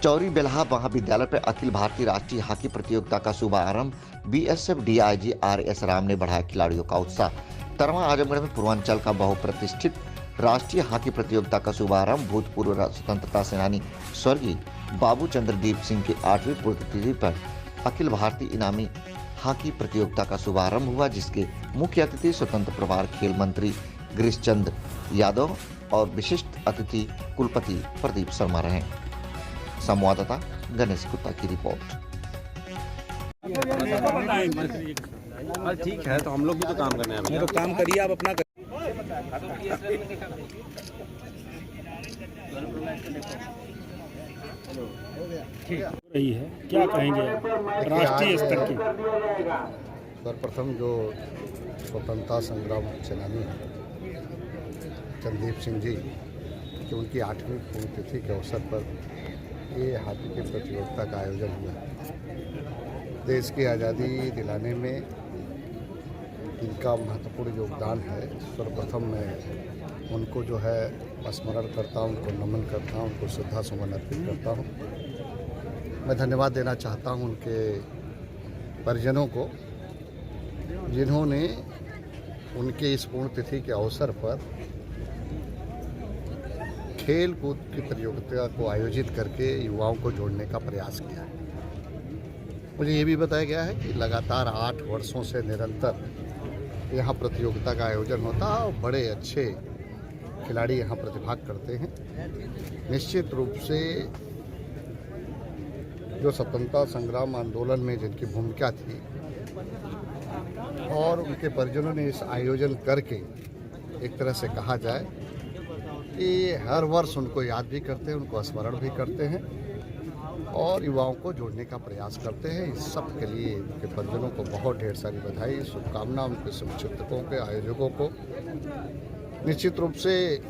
चौरी बेल्हा महाविद्यालय पर अखिल भारतीय राष्ट्रीय हॉकी प्रतियोगिता का शुभारंभ बीएसएफ डीआईजी आरएस राम ने बढ़ाया खिलाड़ियों का उत्साह। तरवा आजमगढ़ में पूर्वांचल का बहुप्रतिष्ठित राष्ट्रीय हॉकी प्रतियोगिता का शुभारंभ भूतपूर्व स्वतंत्रता सेनानी स्वर्गीय बाबू चंद्रदीप सिंह की 8वीं पुण्यतिथि पर अखिल भारतीय इनामी हॉकी प्रतियोगिता का शुभारंभ हुआ, जिसके मुख्य अतिथि स्वतंत्र प्रभार खेल मंत्री गिरीश चंद्र यादव और विशिष्ट अतिथि कुलपति प्रदीप शर्मा रहे। संवाददाता गणेश गुप्ता की रिपोर्ट। ठीक है, तो हम लोग भी तो काम करने हैं। तो काम करिए, आप अपना रही है, क्या कहेंगे राष्ट्रीय स्तर की? सर्वप्रथम जो स्वतंत्रता संग्राम सेनानी हैं चंद्रदीप सिंह जी कि उनकी 8वीं पुण्यतिथि के अवसर पर ये हॉकी की प्रतियोगिता का आयोजन हुआ। देश की आज़ादी दिलाने में इनका महत्वपूर्ण योगदान है। सर्वप्रथम मैं उनको जो है स्मरण करता हूँ, उनको नमन करता हूँ, उनको श्रद्धा सुमन अर्पित करता हूँ। मैं धन्यवाद देना चाहता हूँ उनके परिजनों को, जिन्होंने उनके इस पुण्यतिथि के अवसर पर खेल कूद की प्रतियोगिता को आयोजित करके युवाओं को जोड़ने का प्रयास किया है। मुझे ये भी बताया गया है कि लगातार 8 वर्षों से निरंतर यहाँ प्रतियोगिता का आयोजन होता है और बड़े अच्छे खिलाड़ी यहाँ प्रतिभाग करते हैं। निश्चित रूप से जो स्वतंत्रता संग्राम आंदोलन में जिनकी भूमिका थी और उनके परिजनों ने इस आयोजन करके एक तरह से कहा जाए कि हर वर्ष उनको याद भी करते हैं, उनको स्मरण भी करते हैं और युवाओं को जोड़ने का प्रयास करते हैं। इस सब के लिए उनके परिजनों को बहुत ढेर सारी बधाई, शुभकामना, उनके संक्षिप्तकों के आयोजकों को। निश्चित रूप से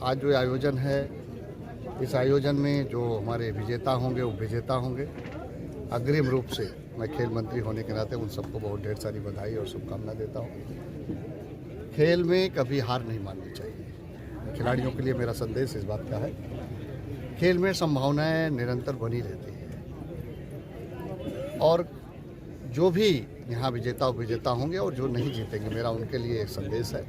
आज जो आयोजन है, इस आयोजन में जो हमारे विजेता होंगे वो विजेता होंगे। अग्रिम रूप से मैं खेल मंत्री होने के नाते उन सबको बहुत ढेर सारी बधाई और शुभकामना देता हूँ। खेल में कभी हार नहीं माननी चाहिए। खिलाड़ियों के लिए मेरा संदेश इस बात का है, खेल में संभावनाएं निरंतर बनी रहती है और जो भी यहाँ विजेता होंगे और जो नहीं जीतेंगे, मेरा उनके लिए एक संदेश है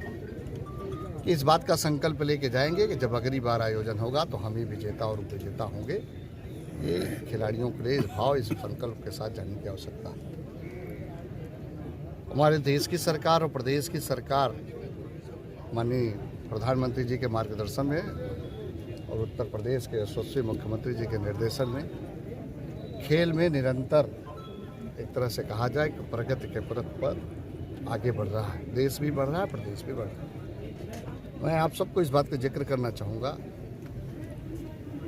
कि इस बात का संकल्प लेके जाएंगे कि जब अगली बार आयोजन होगा तो हम ही विजेता और उपविजेता होंगे। ये खिलाड़ियों के लिए इस भाव, इस संकल्प के साथ जाने की आवश्यकता है। हमारे देश की सरकार और प्रदेश की सरकार माननीय प्रधानमंत्री जी के मार्गदर्शन में और उत्तर प्रदेश के यशस्वी मुख्यमंत्री जी के निर्देशन में खेल में निरंतर एक तरह से कहा जाए कि प्रगति के पथ पर आगे बढ़ रहा है। देश भी बढ़ रहा है, प्रदेश भी बढ़ रहा है। मैं आप सबको इस बात का जिक्र करना चाहूँगा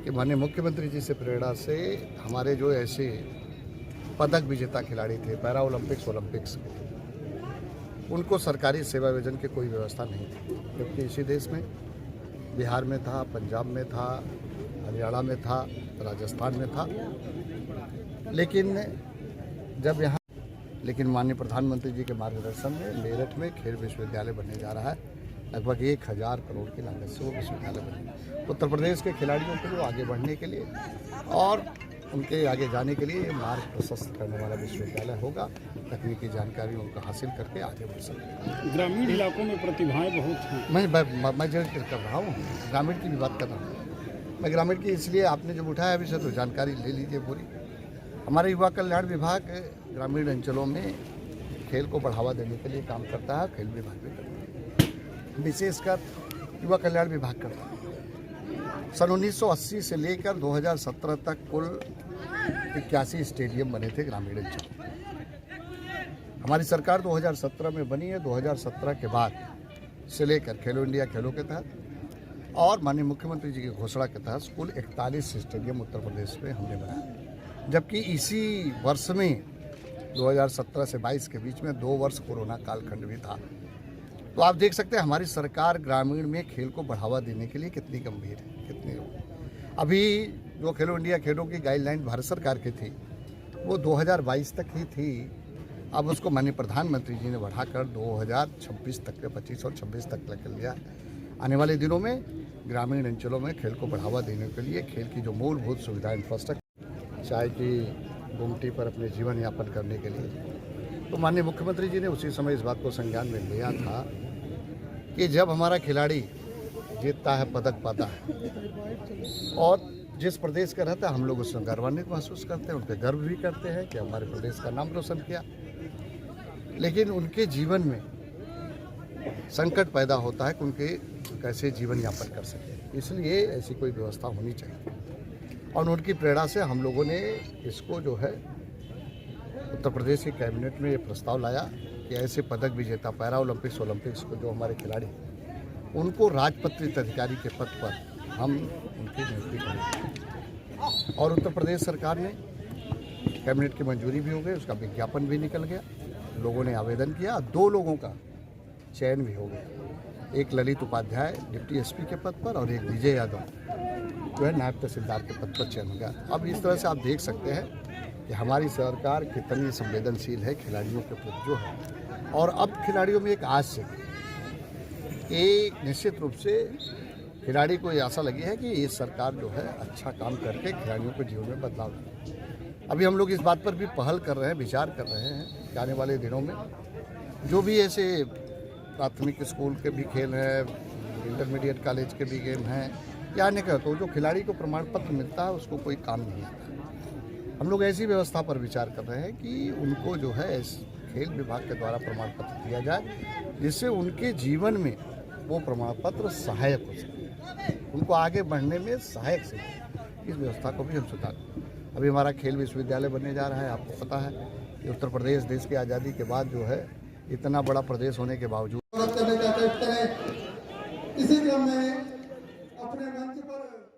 कि माननीय मुख्यमंत्री जी से प्रेरणा से हमारे जो ऐसे पदक विजेता खिलाड़ी थे पैरा ओलंपिक्स के, उनको सरकारी सेवा वेतन की कोई व्यवस्था नहीं थी, क्योंकि इसी देश में बिहार में था, पंजाब में था, हरियाणा में था, राजस्थान में था। लेकिन माननीय प्रधानमंत्री जी के मार्गदर्शन में मेरठ में खेल विश्वविद्यालय बनने जा रहा है। लगभग 1000 करोड़ की लागत से वो विश्वविद्यालय बनेगा। उत्तर प्रदेश के खिलाड़ियों के लिए आगे बढ़ने के लिए और उनके आगे जाने के लिए मार्ग प्रशस्त करने वाला विश्वविद्यालय होगा। तकनीकी जानकारी उनको हासिल करके आगे बढ़ सकते। ग्रामीण इलाकों में प्रतिभाएं बहुत हैं। मैं जिक्र कर रहा हूँ, ग्रामीण की भी बात कर रहा हूँ। मैं ग्रामीण की इसलिए आपने जब उठाया विषय तो जानकारी ले लीजिए पूरी। हमारे युवा कल्याण विभाग ग्रामीण अंचलों में खेल को बढ़ावा देने के लिए काम करता है। खेल विभाग भी करता है, विशेषकर युवा कल्याण विभाग करता है। सन 1980 से लेकर 2017 तक कुल 81 स्टेडियम बने थे ग्रामीण अंचल। हमारी सरकार 2017 में बनी है। 2017 के बाद से लेकर खेलो इंडिया खेलों के तहत और माननीय मुख्यमंत्री जी की घोषणा के तहत कुल 41 स्टेडियम उत्तर प्रदेश में हमने बनाया। जबकि इसी वर्ष में 2017 से 22 के बीच में 2 वर्ष कोरोना कालखंड भी था। तो आप देख सकते हैं हमारी सरकार ग्रामीण में खेल को बढ़ावा देने के लिए कितनी गंभीर है, कितनी। अभी जो खेलो इंडिया खेलों की गाइडलाइन भारत सरकार की थी वो 2022 तक ही थी। अब उसको माननीय प्रधानमंत्री जी ने बढ़ाकर 2026 तक, 25 और 26 तक कर लिया। आने वाले दिनों में ग्रामीण अंचलों में खेल को बढ़ावा देने के लिए खेल की जो मूलभूत सुविधा इंफ्रास्ट्रक्चर चाय की गुमटी पर अपने जीवन यापन करने के लिए। तो माननीय मुख्यमंत्री जी ने उसी समय इस बात को संज्ञान में लिया था कि जब हमारा खिलाड़ी जीतता है, पदक पाता है और जिस प्रदेश का रहता है हम लोग उसमें गौरवान्वित महसूस करते हैं, उन पर गर्व भी करते हैं कि हमारे प्रदेश का नाम रोशन किया। लेकिन उनके जीवन में संकट पैदा होता है कि उनके कैसे जीवन यापन कर सकें, इसलिए ऐसी कोई व्यवस्था होनी चाहिए। और उनकी प्रेरणा से हम लोगों ने इसको जो है उत्तर प्रदेश की कैबिनेट में ये प्रस्ताव लाया कि ऐसे पदक विजेता पैरा ओलंपिक्स को जो हमारे खिलाड़ी उनको राजपत्रित अधिकारी के पद पर हम उनकी नियुक्ति करेंगे। और उत्तर प्रदेश सरकार ने कैबिनेट की मंजूरी भी हो गई, उसका विज्ञापन भी निकल गया, लोगों ने आवेदन किया, 2 लोगों का चयन भी हो गया। एक ललित उपाध्याय डिप्टी एसपी के पद पर और एक विजय यादव जो है नायब तहसीलदार के पद पर चयन हो गया। अब इस तरह से आप देख सकते हैं कि हमारी सरकार कितनी संवेदनशील है खिलाड़ियों के प्रति जो है। और अब खिलाड़ियों में एक आस है, एक निश्चित रूप से खिलाड़ी को ये आशा लगी है कि ये सरकार जो है अच्छा काम करके खिलाड़ियों के जीवन में बदलाव लाए। अभी हम लोग इस बात पर भी पहल कर रहे हैं, विचार कर रहे हैं कि आने वाले दिनों में जो भी ऐसे प्राथमिक स्कूल के भी खेल हैं, इंटरमीडिएट कॉलेज के भी गेम हैं या अन्य का, तो जो खिलाड़ी को प्रमाण पत्र मिलता है उसको कोई काम नहीं आता। हम लोग ऐसी व्यवस्था पर विचार कर रहे हैं कि उनको जो है खेल विभाग के द्वारा प्रमाण पत्र दिया जाए, जिससे उनके जीवन में वो प्रमाण पत्र सहायक हो सके, उनको आगे बढ़ने में सहायक से। इस व्यवस्था को भी हम सुधार। अभी हमारा खेल विश्वविद्यालय बनने जा रहा है। आपको पता है कि उत्तर प्रदेश देश की आज़ादी के बाद जो है इतना बड़ा प्रदेश होने के बावजूद इसी क्रम में अपने मंच पर